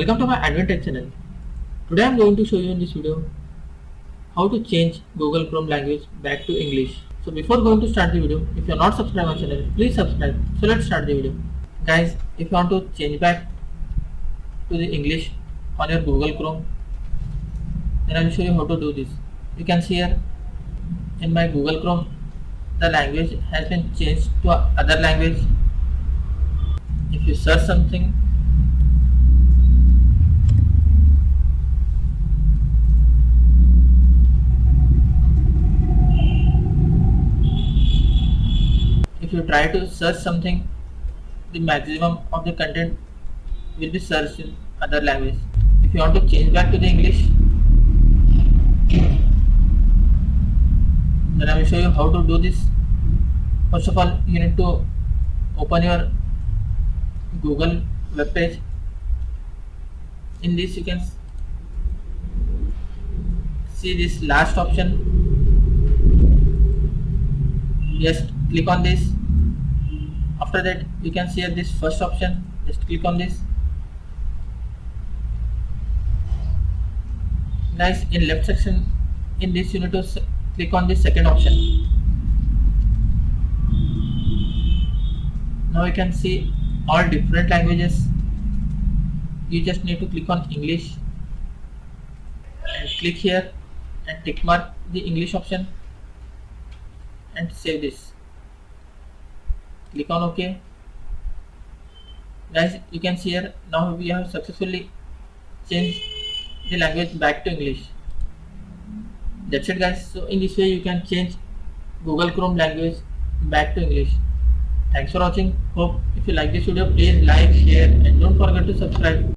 Welcome to my Advent channel. Today I am going to show you in this video how to change Google Chrome language back to English. So before going to start the video, if you are not subscribed my channel, please subscribe. So let's start the video. Guys, if you want to change back to the English on your Google Chrome, then I will show you how to do this. You can see here in my Google Chrome, the language has been changed to other language. If you search something, if you try to search something, the maximum of the content will be searched in other language. If you want to change back to the English, then I will show you how to do this. First of all, you need to open your Google web page. In this you can see this last option. Just click on this. After that you can see this first option. Just click on this. Guys, in left section, in this you need to click on this second option. Now you can see all different languages. You just need to click on English and click here and tick mark the English option and save this. Click on OK. Guys, you can see here now we have successfully changed the language back to English. That's it guys. So in this way you can change Google Chrome language back to English. Thanks for watching. Hope if you like this video, please like, share and don't forget to subscribe.